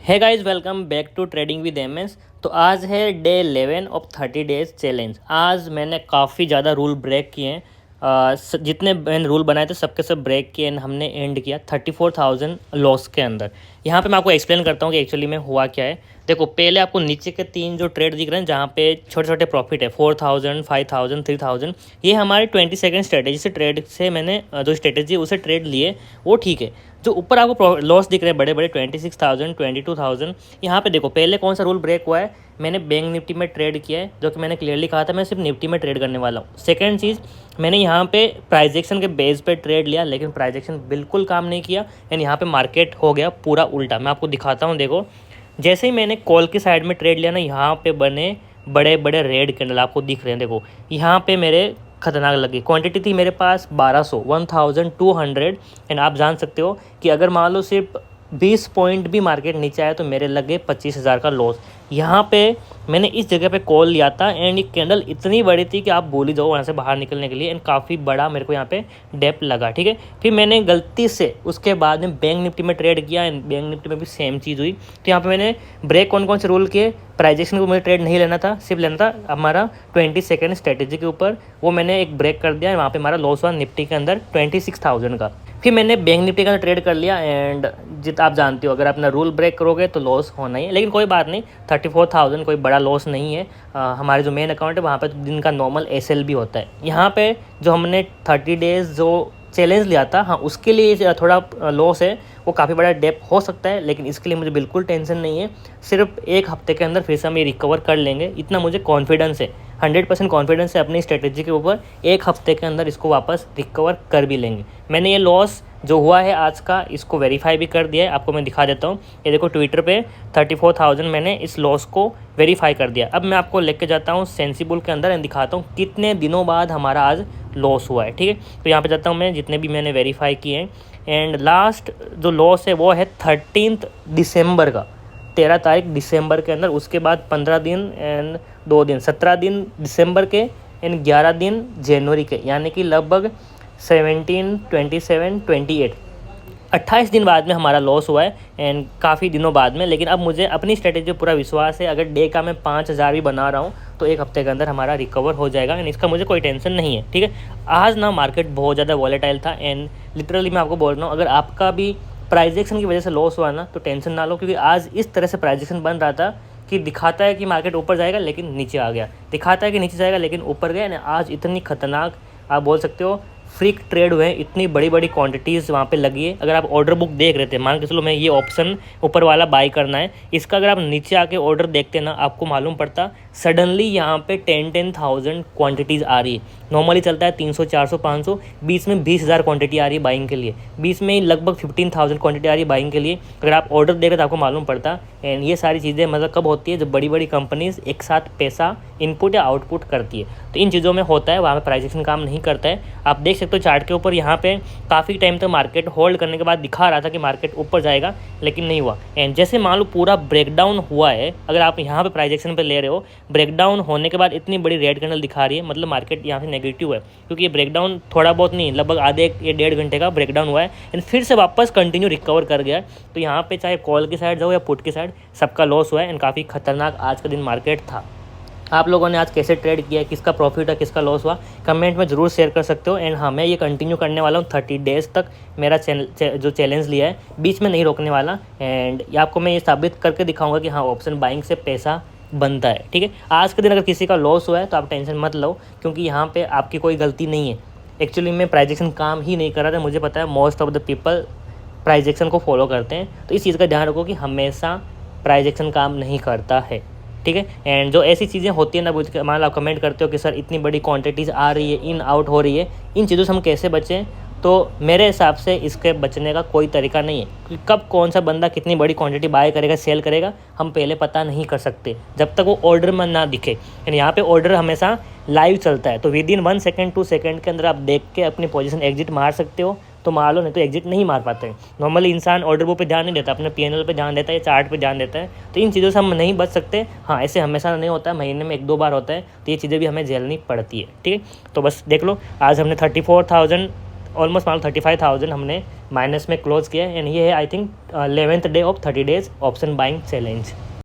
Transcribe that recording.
है guys, welcome back to trading with MS. तो आज है डे 11 ऑफ 30 डेज चैलेंज। आज मैंने काफ़ी ज़्यादा रूल ब्रेक किए हैं। जितने मैंने रूल बनाए थे सबके सब ब्रेक किए एंड हमने एंड किया 34,000 लॉस के अंदर। यहाँ पे मैं आपको एक्सप्लेन करता हूँ कि एक्चुअली में हुआ क्या है। देखो, पहले आपको नीचे के 3 जो ट्रेड दिख रहे हैं जहाँ पे छोटे छोटे प्रॉफिट है 4,000, 5,000, 3,000, ये हमारे 20 सेकेंड स्ट्रेटेजी से ट्रेड से मैंने जो स्ट्रेटेजी उसे ट्रेड लिए वो ठीक है। जो ऊपर आपको लॉस दिख रहे हैं बड़े बड़े 26,000, 22,000, यहाँ पे देखो पहले कौन सा रूल ब्रेक हुआ है। मैंने बैंक निफ्टी में ट्रेड किया है, जो कि मैंने क्लियरली कहा था मैं सिर्फ निफ्टी में ट्रेड करने वाला हूँ। सेकंड चीज़, मैंने यहाँ पे प्राइजेक्शन के बेस पे ट्रेड लिया, लेकिन प्राइजेक्शन बिल्कुल काम नहीं किया एंड यहाँ पे मार्केट हो गया पूरा उल्टा। मैं आपको दिखाता हूँ। देखो, जैसे ही मैंने कॉल की साइड में ट्रेड लिया ना, यहाँ पे बने बड़े बड़े रेड कैंडल आपको दिख रहे हैं। देखो यहाँ पे मेरे खतरनाक लगी। क्वांटिटी थी मेरे पास 1200 एंड आप जान सकते हो कि अगर मान लो सिर्फ 20 पॉइंट भी मार्केट नीचे आया तो मेरे लगे 25,000 का लॉस। यहाँ पे मैंने इस जगह पे कॉल लिया था एंड ये कैंडल इतनी बड़ी थी कि आप भूल ही जाओ वहाँ से बाहर निकलने के लिए, एंड काफ़ी बड़ा मेरे को यहाँ पे डेप लगा। ठीक है, फिर मैंने गलती से उसके बाद में बैंक निफ्टी में ट्रेड किया एंड बैंक निफ्टी में भी सेम चीज़ हुई। तो यहाँ पे मैंने ब्रेक कौन कौन से रूल किए। प्राइजेक्शन को मुझे ट्रेड नहीं लेना था, सिर्फ लेना था हमारा 20 सेकेंड स्ट्रेटेजी के ऊपर, वो मैंने एक ब्रेक कर दिया। वहाँ पे हमारा लॉस हुआ निफ्टी के अंदर 26,000 का। फिर मैंने बैंक निफ्टी का ट्रेड कर लिया एंड आप जानते हो अगर अपना रूल ब्रेक करोगे तो लॉस होना ही है, लेकिन कोई बात नहीं, 34,000 कोई बड़ा लॉस नहीं है। हमारे जो मेन अकाउंट है वहाँ पे दिन का नॉर्मल एसएल भी होता है। यहाँ पे जो हमने 30 डेज़ जो चैलेंज लिया था, हाँ उसके लिए थोड़ा लॉस है, वो काफ़ी बड़ा डेप हो सकता है, लेकिन इसके लिए मुझे बिल्कुल टेंशन नहीं है। सिर्फ एक हफ्ते के अंदर फिर से हम ये रिकवर कर लेंगे, इतना मुझे कॉन्फिडेंस है। 100% कॉन्फिडेंस है अपनी स्ट्रेटेजी के ऊपर। एक हफ्ते के अंदर इसको वापस रिकवर कर भी लेंगे। मैंने ये लॉस जो हुआ है आज का, इसको वेरीफाई भी कर दिया है, आपको मैं दिखा देता हूँ। ये देखो ट्विटर पे 34,000 मैंने इस लॉस को वेरीफाई कर दिया। अब मैं आपको लेके जाता हूँ सेंसिबल के अंदर एंड दिखाता हूँ कितने दिनों बाद हमारा आज लॉस हुआ है। ठीक है, तो यहाँ पे जाता हूँ मैं, जितने भी मैंने वेरीफाई किए हैं, एंड लास्ट जो लॉस है वो है 13 दिसंबर का, 13 तारीख दिसंबर के अंदर। उसके बाद 15 दिन एंड 2 दिन, 17 दिन दिसंबर के एंड 11 दिन जनवरी के, यानी कि लगभग 17, 27, 28, 28 दिन बाद में हमारा लॉस हुआ है एंड काफ़ी दिनों बाद में। लेकिन अब मुझे अपनी स्ट्रेटेजी पर पूरा विश्वास है। अगर डे का मैं 5,000 भी बना रहा हूँ तो एक हफ्ते के अंदर हमारा रिकवर हो जाएगा एंड इसका मुझे कोई टेंशन नहीं है। ठीक है, आज ना मार्केट बहुत ज़्यादा वॉलेटाइल था एंड लिटरली मैं आपको बोल रहा हूँ, अगर आपका भी प्राइजेक्शन की वजह से लॉस हुआ ना तो टेंशन ना लो, क्योंकि आज इस तरह से प्राइजेक्शन बन रहा था कि दिखाता है कि मार्केट ऊपर जाएगा लेकिन नीचे आ गया, दिखाता है कि नीचे जाएगा लेकिन ऊपर गया। आज इतनी खतरनाक आप बोल सकते हो फ्रीक ट्रेड हुए हैं, इतनी बड़ी बड़ी क्वांटिटीज़ वहाँ पे लगी है। अगर आप ऑर्डर बुक देख रहे थे, मान के चलो मैं ये ऑप्शन ऊपर वाला बाई करना है, इसका अगर आप नीचे आके ऑर्डर देखते ना, आपको मालूम पड़ता सडनली यहाँ पे 10,000 क्वांटिटीज़ आ रही है। नॉर्मली चलता है 300, 400, 500, बीच में 20,000 क्वांटिटी आ रही है बाइंग के लिए, बीच में लगभग 15,000 क्वांटिटी आ रही है बाइंग के लिए। अगर आप ऑर्डर देख रहे तो आपको मालूम पड़ता। एंड ये सारी चीज़ें मतलब कब होती है, जब बड़ी बड़ी कंपनीज एक साथ पैसा इनपुट या आउटपुट करती है, तो इन चीज़ों में होता है, वहाँ पे प्राइजेक्शन काम नहीं करता है। आप देख सकते हो चार्ट के ऊपर, यहाँ पे काफ़ी टाइम तक मार्केट होल्ड करने के बाद दिखा रहा था कि मार्केट ऊपर जाएगा, लेकिन नहीं हुआ। एंड जैसे मान लो पूरा ब्रेकडाउन हुआ है, अगर आप यहाँ पे प्राइजेक्शन पे ले रहे हो, ब्रेकडाउन होने के बाद इतनी बड़ी रेड कैंडल दिखा रही है, मतलब मार्केट यहाँ से नेगेटिव है, क्योंकि ये ब्रेकडाउन थोड़ा बहुत नहीं, लगभग आधे या 1.5 घंटे का ब्रेकडाउन हुआ है एंड फिर से वापस कंटिन्यू रिकवर कर गया। तो यहाँ पे चाहे कॉल की साइड जाओ या पुट की साइड, सबका लॉस हुआ है एंड काफ़ी खतरनाक आज का दिन मार्केट था। आप लोगों ने आज कैसे ट्रेड किया, किसका प्रॉफिट है, किसका लॉस हुआ, कमेंट में ज़रूर शेयर कर सकते हो। एंड हाँ, मैं ये कंटिन्यू करने वाला हूँ 30 डेज़ तक। मेरा जो चैलेंज लिया है बीच में नहीं रोकने वाला, एंड आपको मैं ये साबित करके दिखाऊंगा कि हाँ ऑप्शन बाइंग से पैसा बनता है। ठीक है, आज के दिन अगर किसी का लॉस हुआ है तो आप टेंशन मत लो, क्योंकि यहाँ पर आपकी कोई गलती नहीं है। एक्चुअली में प्राइजेक्शन काम ही नहीं कर रहा था, मुझे पता है मोस्ट ऑफ द पीपल प्राइजेक्शन को फॉलो करते हैं, तो इस चीज़ का ध्यान रखो कि हमेशा प्राइजेक्शन काम नहीं करता है। ठीक है, एंड जो ऐसी चीज़ें होती है ना, बुझ के मान लो आप कमेंट करते हो कि सर इतनी बड़ी क्वांटिटीज़ आ रही है, इन आउट हो रही है, इन चीज़ों से हम कैसे बचें, तो मेरे हिसाब से इसके बचने का कोई तरीका नहीं है, क्योंकि कब कौन सा बंदा कितनी बड़ी क्वांटिटी बाय करेगा, सेल करेगा, हम पहले पता नहीं कर सकते जब तक वो ऑर्डर में ना दिखे। यानी यहाँ पे ऑर्डर हमेशा लाइव चलता है, तो विद इन 1 सेकेंड 2 सेकेंड के अंदर आप देख के अपनी पोजीशन एग्जिट मार सकते हो तो मार लो, नहीं तो एग्जिट नहीं मार पाते हैं। नॉर्मली इंसान ऑर्डर बुक पे ध्यान नहीं देता, अपने पीएनएल पे ध्यान देता है या चार्ट पे ध्यान देता है, तो इन चीज़ों से हम नहीं बच सकते। हाँ, ऐसे हमेशा नहीं होता है, महीने में 1-2 बार होता है, तो ये चीज़ें भी हमें झेलनी पड़ती है। ठीक है, तो बस देख लो, आज हमने 34,000 ऑलमोस्ट मान लो 35,000 हमने माइनस में क्लोज किया एंड ये है I think 11th day of 30 days option buying challenge.